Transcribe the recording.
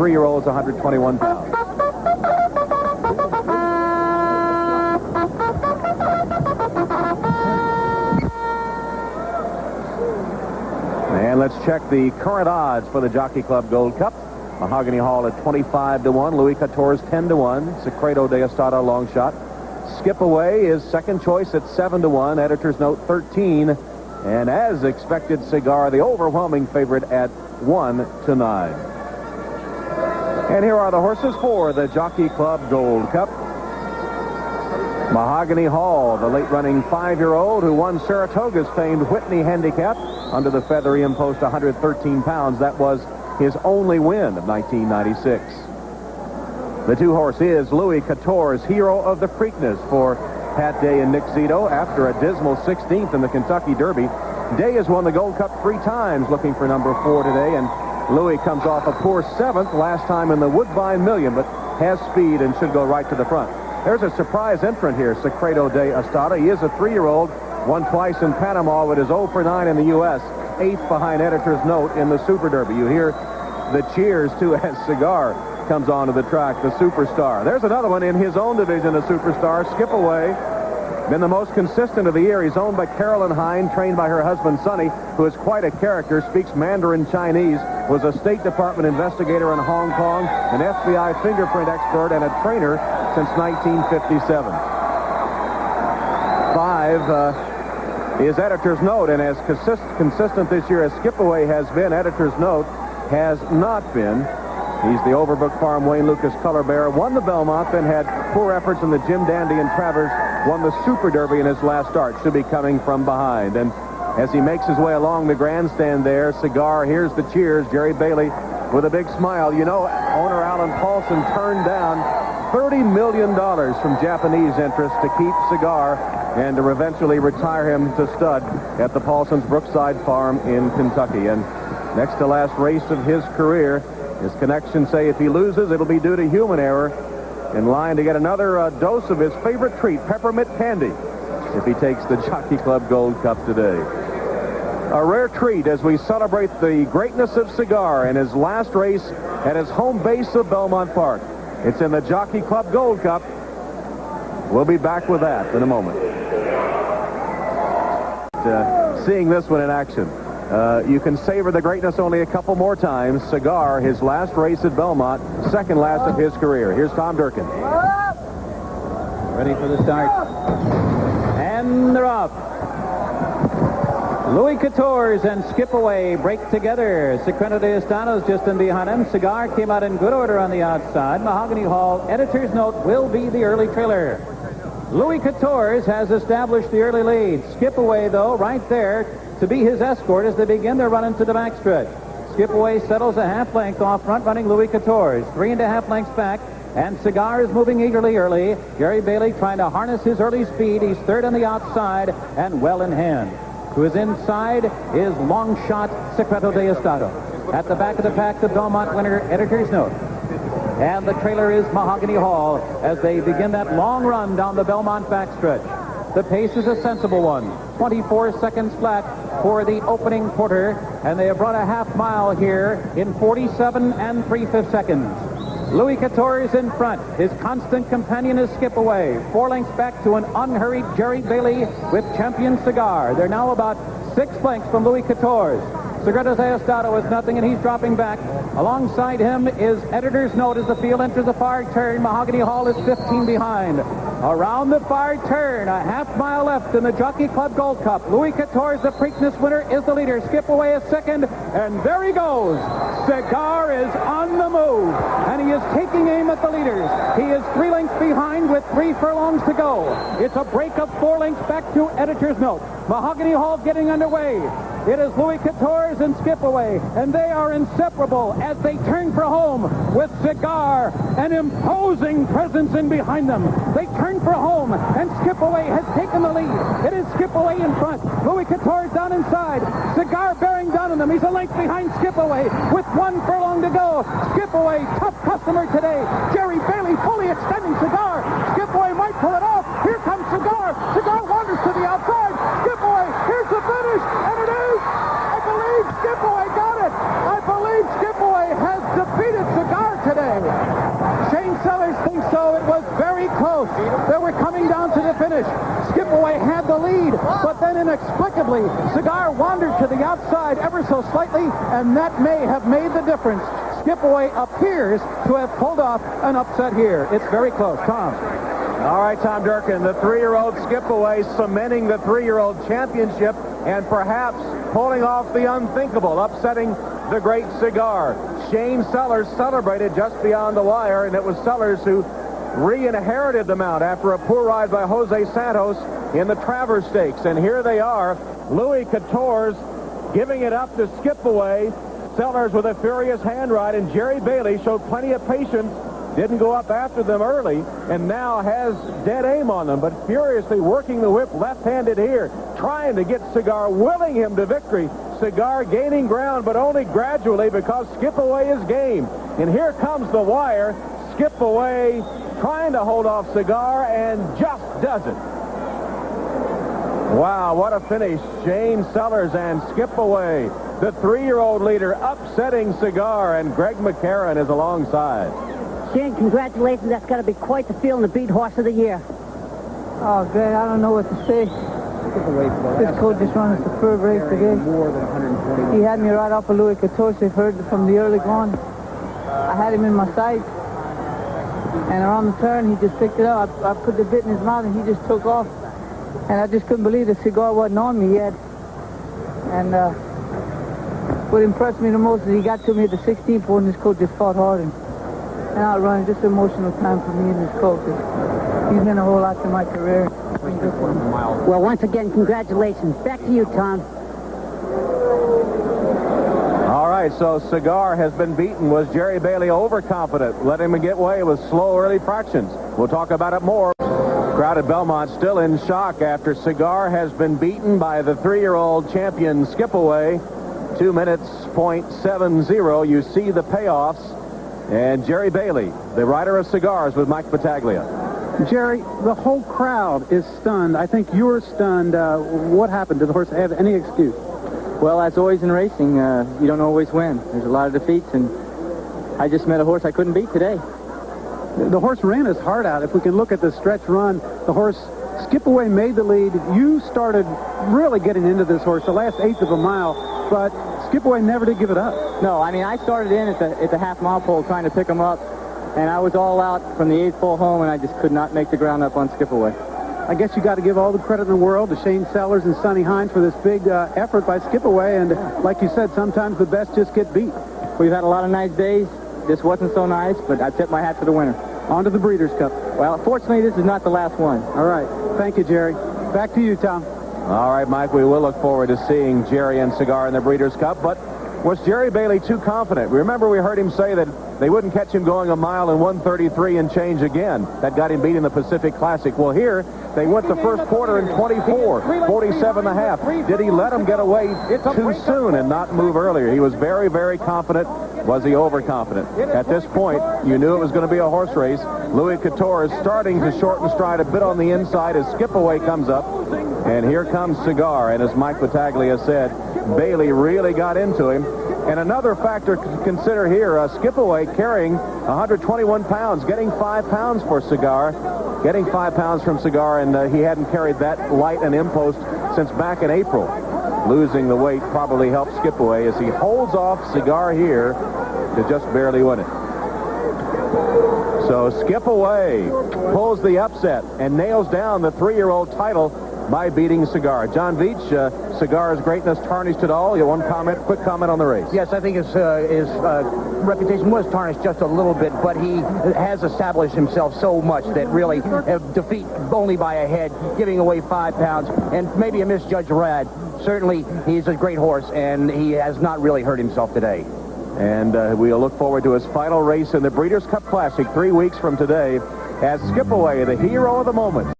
3-year-old's 121 pounds. And let's check the current odds for the Jockey Club Gold Cup. Mahogany Hall at 25-1. Louis Quatorze 10-1. Secreto de Estada long shot. Skip Away is second choice at 7-1. Editor's note 13. And as expected, Cigar, the overwhelming favorite at 1-9. And here are the horses for the Jockey Club Gold Cup. Mahogany Hall, the late-running 5-year-old who won Saratoga's famed Whitney Handicap under the feathery impost 113 pounds. That was his only win of 1996. The two-horse is Louis Quatorze, hero of the Preakness for Pat Day and Nick Zito after a dismal 16th in the Kentucky Derby. Day has won the Gold Cup 3 times, looking for number 4 today, and Louis comes off a poor 7th last time in the Woodbine Million, but has speed and should go right to the front. There's a surprise entrant here, Secreto de Estada. He is a 3-year-old, won twice in Panama, but is 0 for 9 in the U.S., 8th behind Editor's Note in the Super Derby. You hear the cheers, too, as Cigar comes onto the track, the superstar. There's another one in his own division, a superstar, Skip Away. Been the most consistent of the year. He's owned by Carolyn Hine, trained by her husband, Sonny, who is quite a character, speaks Mandarin Chinese, was a State Department investigator in Hong Kong, an FBI fingerprint expert, and a trainer since 1957. 5 is Editor's Note, and as consistent this year as Skip Away has been, Editor's Note has not been. He's the Overbrook Farm Wayne Lucas color bearer, won the Belmont, then had poor efforts in the Jim Dandy and Travers, won the Super Derby in his last start, should be coming from behind. And as he makes his way along the grandstand there, Cigar, here's the cheers, Jerry Bailey with a big smile. You know, owner Alan Paulson turned down $30 million from Japanese interests to keep Cigar and to eventually retire him to stud at the Paulson's Brookside Farm in Kentucky. And next to last race of his career, his connections say if he loses, it'll be due to human error. In line to get another dose of his favorite treat, peppermint candy, if he takes the Jockey Club Gold Cup today. A rare treat as we celebrate the greatness of Cigar in his last race at his home base of Belmont Park. It's in the Jockey Club Gold Cup. We'll be back with that in a moment. Seeing this one in action. You can savor the greatness only a couple more times. Cigar, his last race at Belmont, second last of his career. Here's Tom Durkin. Ready for the start. And they're off. Louis Quatorze and Skip Away break together. Secreto de Estado's just in behind him. Cigar came out in good order on the outside. Mahogany Hall, Editor's Note, will be the early trailer. Louis Quatorze has established the early lead. Skip Away, though, right there to be his escort as they begin their run into the backstretch. Skip Away settles a half length off front, running Louis Quatorze. 3.5 lengths back, and Cigar is moving eagerly early. Jerry Bailey trying to harness his early speed. He's third on the outside and well in hand. To his inside is long shot Secreto de Estado. At the back of the pack, the Belmont winner, Editor's Note. And the trailer is Mahogany Hall as they begin that long run down the Belmont backstretch. The pace is a sensible one. 24 seconds flat for the opening quarter, and they have run a half mile here in 47 3/5 seconds. Louis Quatorze in front. His constant companion is Skip Away. 4 lengths back to an unhurried Jerry Bailey with champion Cigar. They're now about 6 lengths from Louis Quatorze. Secreto de Estado is nothing, and he's dropping back. Alongside him is Editor's Note as the field enters the far turn. Mahogany Hall is 15 behind. Around the far turn, a half mile left in the Jockey Club Gold Cup. Louis Quatorze, the Preakness winner, is the leader. Skip Away is second, and there he goes. Cigar is on the move, and he is taking aim at the leaders. He is 3 lengths behind with 3 furlongs to go. It's a break of 4 lengths back to Editor's Note. Mahogany Hall getting underway. It is Louis Quatorze and Skip Away, and they are inseparable as they turn for home with Cigar, an imposing presence in behind them. They turn for home, and Skip Away has taken the lead. It is Skip Away in front. Louis Quatorze down inside. Cigar bearing down on them. He's a length behind Skip Away with 1 furlong to go. Skip Away, tough customer today. Jerry Bailey fully extending Cigar. Skip Away might pull it off. Here comes Cigar. Cigar wanders to the outside. Skip Away, here's the finish, and it is. I believe Skip Away got it. I believe Skip Away has defeated Cigar today? Shane Sellers thinks so. It was very close. They were coming down to the finish. Skipaway had the lead, but then inexplicably, Cigar wandered to the outside ever so slightly, and that may have made the difference. Skipaway appears to have pulled off an upset here. It's very close. Tom. All right, Tom Durkin, the 3-year-old Skipaway cementing the 3-year-old championship and perhaps pulling off the unthinkable, upsetting the great Cigar. Shane Sellers celebrated just beyond the wire, and it was Sellers who re-inherited the mount after a poor ride by Jose Santos in the Travers Stakes. And here they are, Louis Quatorze giving it up to Skipaway. Sellers with a furious hand ride, and Jerry Bailey showed plenty of patience, didn't go up after them early, and now has dead aim on them, but furiously working the whip left-handed here, trying to get Cigar, willing him to victory. Cigar gaining ground, but only gradually because Skipaway is game. And here comes the wire. Skipaway trying to hold off Cigar and just doesn't. Wow, what a finish. Shane Sellers and Skipaway, the 3-year-old leader, upsetting Cigar, and Greg McCarron is alongside. Shane, congratulations. That's got to be quite the feeling, the beat horse of the year. Oh, Greg, I don't know what to say. This coach just run a superb race today. He had me right off of Louis Quatorze. I've heard from the early going. I had him in my sights. And around the turn, he just picked it up. I put the bit in his mouth, and he just took off. And I just couldn't believe the Cigar wasn't on me yet. And what impressed me the most is he got to me at the 16th hole, and this coach just fought hard and outrun. Just an emotional time for me and this coach. He's been a whole lot to my career. Well, once again, congratulations. Back to you, Tom. All right, so Cigar has been beaten. Was Jerry Bailey overconfident? Let him get away with slow early fractions. We'll talk about it more. Crowd at Belmont still in shock after Cigar has been beaten by the 3-year-old champion Skipaway. 2 minutes, .70. You see the payoffs. And Jerry Bailey, the rider of Cigars, with Mike Battaglia. Jerry, the whole crowd is stunned. I think you're stunned. What happened? Did the horse have any excuse? Well, as always in racing, you don't always win. There's a lot of defeats, and I just met a horse I couldn't beat today. The horse ran his heart out. If we can look at the stretch run, the horse, Skipaway made the lead. You started really getting into this horse the last 1/8 of a mile, but Skipaway never did give it up. No, I mean, I started in at the half-mile pole trying to pick him up, and I was all out from the 8th pole home, and I just could not make the ground up on Skipaway. I guess you got to give all the credit in the world to Shane Sellers and Sonny Hines for this big effort by Skipaway, and like you said, sometimes the best just get beat. We've had a lot of nice days. This wasn't so nice, but I tip my hat to the winner. On to the Breeders' Cup. Well, fortunately, this is not the last one. All right. Thank you, Jerry. Back to you, Tom. All right, Mike, we will look forward to seeing Jerry and Cigar in the Breeders' Cup, but was Jerry Bailey too confident? Remember, we heard him say that they wouldn't catch him going a mile in 1:33 and change again. That got him beat in the Pacific Classic. Well, here, they went the first quarter in 24, 47.5. Did he let him get away too soon and not move earlier? He was very, very confident. Was he overconfident? At this point, you knew it was going to be a horse race. Louis Quatorze starting to shorten stride a bit on the inside as Skipaway comes up. And here comes Cigar. And as Mike Battaglia said, Bailey really got into him. And another factor to consider here, Skipaway carrying 121 pounds, getting 5 pounds for Cigar. Getting 5 pounds from Cigar, and he hadn't carried that light an impost since back in April. Losing the weight probably helped Skipaway as he holds off Cigar here to just barely win it. So Skipaway pulls the upset and nails down the 3-year-old title by beating Cigar. John Veach, Cigar's greatness tarnished it all. You one comment, quick comment on the race. Yes, I think his reputation was tarnished just a little bit, but he has established himself so much that really defeat only by a head, giving away 5 pounds, and maybe a misjudged ride. Certainly, he's a great horse, and he has not really hurt himself today. And we'll look forward to his final race in the Breeders' Cup Classic 3 weeks from today as Skipaway, the hero of the moment.